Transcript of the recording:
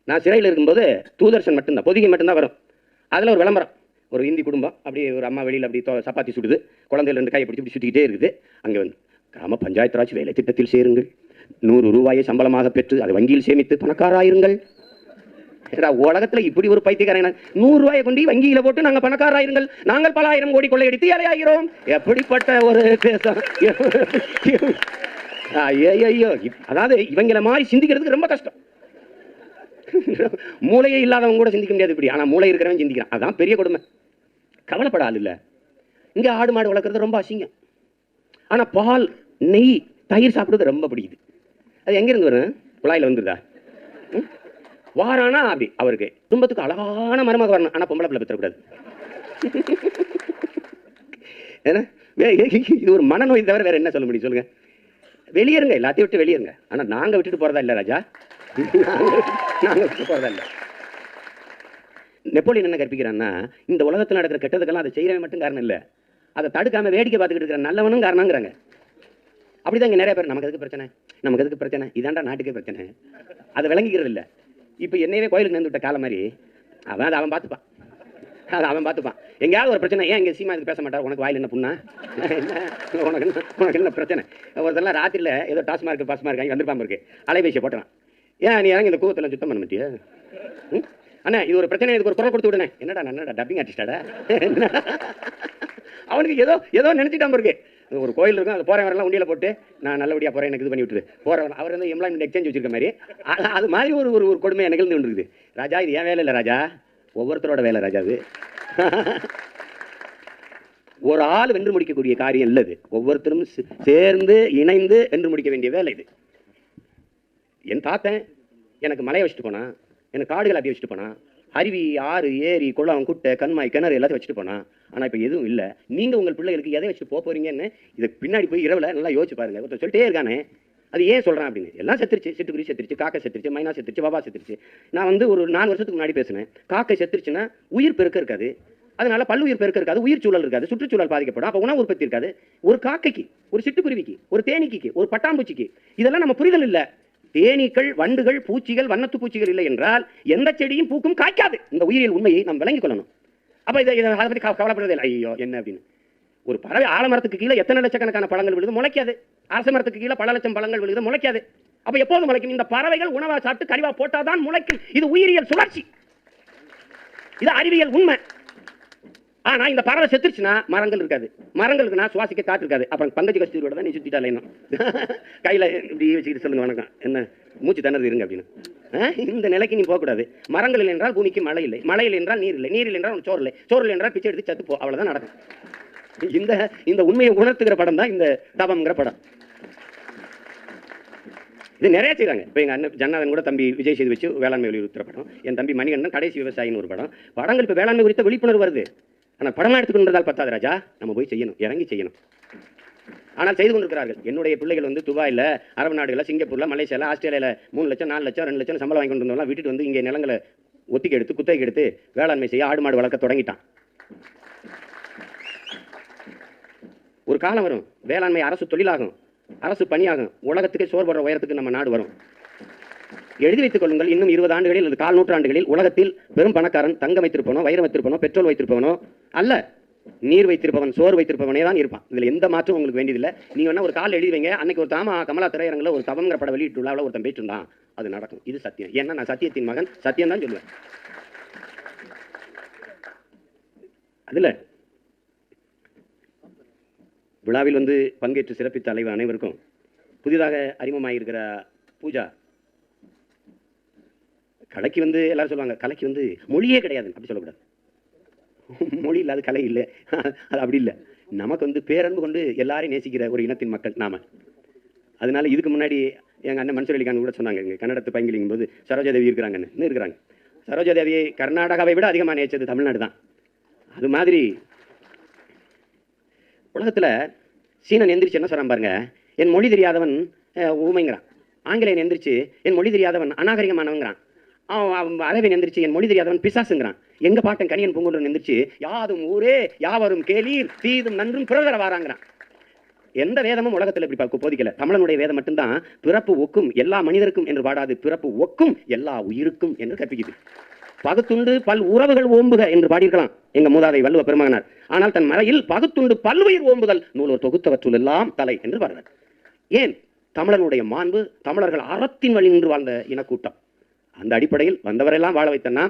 நான் சிறையில் இருக்கும்போது தூதர்ஷன் மட்டும்தான், பொதிகை மட்டும்தான் வரும். அதில் ஒரு விளம்பரம், ஒரு இந்தி குடும்பம், அப்படி ஒரு அம்மா வெளியில் அப்படி சப்பாத்தி சுடுது, குழந்தைகள் 2 கையை பிடிச்சி இப்படி சுற்றிக்கிட்டே இருக்குது. அங்கே வந்து கிராம பஞ்சாயத்து ராஜ் வேலை திட்டத்தில் சேருங்கள், 100 ரூபாயை சம்பளமாக பெற்று அதை வங்கியில் சேமித்து பணக்காராயிருங்கள். உலகத்துல இப்படி ஒரு பைத்தியக்காரன், 100 ரூபாயை கொண்டு வங்கியில போட்டு நாங்கள் பணக்காராயிருங்கள், நாங்கள் பல ஆயிரம் கோடி கொள்ளையடித்து ஏழையாகிறோம். எப்படிப்பட்ட ஒரு தேசம்! ஐயோ, அதாவது இவங்கள மாதிரி சிந்திக்கிறதுக்கு ரொம்ப கஷ்டம். மூளையே இல்லாதவங்க கூட சிந்திக்க முடியாது இப்படி. ஆனா மூளை இருக்கிறவன் சிந்திக்கிறான், அதான் பெரிய கொடுமை. கவலைப்பட ஆள் இல்ல. இங்க ஆடு மாடு வளர்க்குறது ரொம்ப அசிங்கம். ஆனா பால், நெய், தயிர் சாப்பிடுறது ரொம்ப பிடிக்குது. அது எங்க இருந்து வரும்? குழாயில வந்துருதா? வாரானா அப்படி அவருக்கு குடும்பத்துக்கு அழகான மருமக வரணும். ஆனா பொம்பளை பிள்ளை பெற்றக்கூடாது. ஏன்னா இது ஒரு மனநோய் தவிர வேற என்ன சொல்ல முடியும் சொல்லுங்க? வெளியேறுங்க, எல்லாத்தையும் விட்டு வெளியேறுங்க. ஆனா நாங்க விட்டுட்டு போறதா இல்ல ராஜா, நாங்க விட்டு போறதா இல்ல. நெப்போலியன் என்ன கற்பிக்கிறான்னா, இந்த உலகத்தில் நடக்கிற கெட்டதுக்கெல்லாம் அதை செய்யறவன் மட்டும் காரணம் இல்ல, அதை தடுக்காம வேடிக்கை பார்த்துக்கிட்டு இருக்கிற நல்லவனும் காரணங்கிறாங்க. அப்படிதான் இங்க நிறைய பேர், நமக்கு எதுக்கு பிரச்சனை, நமக்கு எதுக்கு பிரச்சனை, இதாண்டா நாட்டுக்கே பிரச்சனை, அதை விளங்கிக்கிறது இல்லை. இப்போ என்னையவே கோயிலுக்கு நேர்ந்து விட்ட காலம் மாதிரி அவன் பார்த்துப்பான், அவன் பார்த்துப்பான். எங்கேயாவது ஒரு பிரச்சனை, ஏன் இங்கே சீமா இதுக்கு பேச மாட்டார், உனக்கு வாயில் என்ன புண்ணா, உனக்கு என்ன பிரச்சனை? ஒருத்தெல்லாம் ராத்திரியில் ஏதோ டாஸ்மார்க் பாஸ்மார்க் வாங்கி வந்துருப்பாம இருக்கு, அலைபேசியை போட்டுறான். ஏன் நீ இறங்கி இந்த கூவத்தில் சுத்தம் பண்ண மாட்டியா? அண்ணா இது ஒரு பிரச்சனை, இதுக்கு ஒரு குரல் கொடுத்து விடுனே. என்னடா டப்பிங் ஆர்டிஸ்டாடா? அவனுக்கு ஏதோ நினைச்சிட்டாம இருக்கு. ஒரு கோயில் இருக்கும், அது போறவரெல்லாம் உண்டியில் போட்டு நான் நல்லபடியாக போகிறேன், எனக்கு இது பண்ணி விட்டுரு போகிறவன். அவர் வந்து எம்ப்ளாய்மெண்ட் எக்ஸ்சேஞ்ச் வச்சிருக்க மாதிரி, அது மாதிரி ஒரு கொடுமையை நிகழ்ந்து கொண்டு இருக்குது. ராஜா இது ஏன் வேலை இல்லை ராஜா, ஒவ்வொருத்தரோட வேலை ராஜா. அது ஒரு ஆள் வென்று முடிக்கக்கூடிய காரியம் இல்லை, இது ஒவ்வொருத்தரும் சேர்ந்து இணைந்து வென்று முடிக்க வேண்டிய வேலை இது. என் தாத்தன் எனக்கு மலையை வச்சுட்டு போனான், எனக்கு காடுகள் அப்படியே வச்சுட்டு போனான், அருவி, ஆறு, ஏரி, குளம், குட்டை, கண்மாய், கிணறு எல்லாத்தையும் வச்சுட்டு போனான். ஆனால் இப்போ எதுவும் இல்லை. நீங்கள் உங்கள் பிள்ளைகளுக்கு எதை வச்சுட்டு போகிறீங்கன்னு இதை பின்னாடி போய் இரவில் நல்லா யோசிச்சு பாருங்க. ஒருத்தர் சொல்லிட்டே இருக்கானே, அது ஏன் சொல்கிறேன் அப்படின்னு. எல்லாம் செத்துருச்சு, சிட்டுக்குருவி செத்துருச்சு, காக்கை செத்துருச்சு, மைனா செத்துருச்சு, வவா செத்துருச்சு. நான் வந்து ஒரு 4 வருஷத்துக்கு முன்னாடி பேசினேன். காக்கை செத்துருச்சுன்னா உயிர் பெருக்க இருக்காது, அதனால பல்லுயிர் பெருக்க இருக்காது, உயிர் சூழல் இருக்காது, சுற்றுச்சூழல் பாதிக்கப்படும், அப்போ உணவு உற்பத்தி இருக்காது. ஒரு காக்கைக்கு, ஒரு சிட்டுக்குருவிக்கு, ஒரு தேனீக்கு, ஒரு பட்டாம்பூச்சிக்கு இதெல்லாம் நம்ம புரிதல் இல்லை. தேனீக்கள், வண்டுகள், பூச்சிகள், வண்ணத்து பூச்சிகள் இல்லை என்றால் எந்த செடியும் பூக்கும் காய்க்காது. இந்த உயிரியல் உண்மையை நாம் விளங்கிக் கொள்ளணும். அப்போ இதை அதை பற்றி கவலைப்படுறதே இல்லை. ஐயோ என்ன அப்படின்னு. ஒரு பறவை ஆலமரத்துக்கு கீழே எத்தனை லட்சக்கணக்கான பழங்கள் விழுது, முளைக்காது. அரச மரத்துக்கு கீழே பல லட்சம் பழங்கள் விழுது, முளைக்காது. அப்போ எப்போது முளைக்கும்? இந்த பறவைகள் உணவா சாப்பிட்டு கறிவா போட்டாதான் முளைக்கும். இது உயிரியல் சுழற்சி, இது அறிவியல் உண்மை. ஆனா இந்த பறவை செத்துருச்சுன்னா மரங்கள் இருக்காது, மரங்களுக்கு நான் சுவாசிக்க காற்று இருக்காது. அப்புறம் பங்கஜ கஸ்தூரியோட தான் நீ சுத்திட்டாலே இன்னும் கையில இப்படி வச்சுக்கிட்டு சொல்லுங்க வணக்கம், என்ன மூச்சு திணறது இருங்க அப்படின்னு. இந்த நிலைக்கு நீ போகக்கூடாது. மரங்கள் இல்லை என்றால் பூமிக்கு மழை இல்லை, மழை இல்லை என்றால் நீர் இல்லை, நீர் இல்லை என்றால் சோறு இல்லை, சோறு இல்லை என்றால் பிச்சை எடுத்து சத்து போ, அவ்வளவுதான் நடக்கும். இந்த உண்மையை உணர்த்துகிற படம் தான் இந்த தபம்ங்கிற படம். இது நிறைய செய்கிறாங்க. இப்போ எங்கள் அண்ணன் ஜன்னாதன் கூட தம்பி விஜய் செய்து வச்சு வேளாண்மை வலியுறுத்துற படம், என் தம்பி மணிகண்டன் கடைசி விவசாயின்னு ஒரு படம். படங்கள் இப்போ வேளாண்மை குறித்த விழிப்புணர்வு வருது. ஆனால் படமாக எடுத்துக்கொண்டதால் பத்தாது ராஜா, நம்ம போய் செய்யணும், இறங்கி செய்யணும். ஆனால் செய்து கொண்டிருக்கிறார்கள். என்னுடைய பிள்ளைகள் வந்து துபாயில், அரபு நாடுகளில், சிங்கப்பூரில், மலேசியாவில், ஆஸ்திரேலியாவில் 3 லட்சம் 4 லட்சம் 2 லட்சம் சம்பளம் வாங்கி கொண்டு வந்தவங்களாம் விட்டுட்டு வந்து இங்கே நிலங்களை ஒத்திக்கை எடுத்து குத்தகை எடுத்து வேளாண்மை செய்ய, ஆடு மாடு வளர்க்க தொடங்கிட்டான். ஒரு காலம் வரும், வேளாண்மை அரசு தொழிலாகும், அரசு பணியாகும், உலகத்துக்கு சோறு போடுற உயரத்துக்கு நம்ம நாடு வரும். எழுதி வைத்துக் கொள்ளுங்கள், இன்னும் 20 ஆண்டுகளில் அல்லது 4 நூற்றாண்டுகளில் உலகத்தில் பெரும் பணக்காரன் தங்கம் வைத்திருப்பவனோ, வைரம் வைத்திருப்பவனோ, பெட்ரோல் வைத்திருப்பவனோ அல்ல, நீர் வைத்திருப்பவன், சோறு வைத்திருப்பவனே தான் இருப்பான். இதில் எந்த மாற்றம் உங்களுக்கு வேண்டியதில்லை. நீங்க வேணா ஒரு கால் எழுதி வைங்க. அன்னைக்கு ஒரு கமலா திரையரங்கில் ஒரு தவங்கிற படம் வெளியிட்டுள்ள ஒருத்தன் போயிட்டு இருந்தான், அது நடக்கும். இது சத்தியம். ஏன்னா நான் சத்தியத்தின் மகன், சத்தியம் தான் சொல்லுவேன். அதுல விழாவில் வந்து பங்கேற்று சிறப்பித்த தலைவர் அனைவருக்கும், புதிதாக அறிமுகமாகியிருக்கிற பூஜா, கலைக்கு வந்து எல்லாரும் சொல்லுவாங்க கலைக்கு வந்து மொழியே கிடையாது, அப்படி சொல்லக்கூடாது. மொழி இல்லாத கலை இல்லை, அது அப்படி இல்லை. நமக்கு வந்து பேரன்பு கொண்டு எல்லாரையும் நேசிக்கிற ஒரு இனத்தின் மக்கள் நாம. அதனால இதுக்கு முன்னாடி எங்கள் அண்ணன் மன்சூர் அலிகான் கூட சொன்னாங்க, இங்கே கன்னடத்து பைங்கிலிங்கும் போது சரோஜாதேவி இருக்கிறாங்கன்னு. இன்னும் இருக்கிறாங்க. சரோஜாதேவியை கர்நாடகாவை விட அதிகமாக நேசிச்சது தமிழ்நாடு தான். அது மாதிரி உலகத்தில் சீனன் எந்திரிச்சு என்ன சொல்கிறான் பாருங்க, என் மொழி தெரியாதவன் ஊமைங்கிறான். ஆங்கிலேயன் எந்திரிச்சு என் மொழி தெரியாதவன் அநாகரிகமானவங்கிறான். அரபின் எந்திரிச்சு என் மொழி தெரியாதவன் பிசாசுங்கிறான். எங்க பாட்டன் கனியன் பூங்குன்றன் எந்திரிச்சு யாதும் ஊரே யாவரும் கேளீர் தீதும் நன்றும் பிறதர வாராங்கிறான். எந்த வேதமும் உலகத்தில் இப்படி போதிக்கல. தமிழனுடைய வேதம் மட்டும்தான் பிறப்பு ஒக்கும் எல்லா மனிதருக்கும் என்று பாடாது, பிறப்பு ஒக்கும் எல்லா உயிருக்கும் என்று கற்பிக்குது. பகுத்துண்டு பல் உறவுகள் ஓம்புக என்று பாடியிருக்கலாம் எங்க மூதாதை வள்ளுவ பெருமகனார். ஆனால் தன் மறையில் பகுத்துண்டு பல்லுயிர் ஓம்புதல் நூலோர் தொகுத்தவற்றுள் எல்லாம் தலை என்று பாடுறார். ஏன்? தமிழனுடைய மாண்பு, தமிழர்கள் அறத்தின் வழி நின்று வாழ்ந்த இனக்கூட்டம். அந்த அடிப்படையில் வந்தவரெல்லாம் வாழ வைத்தனா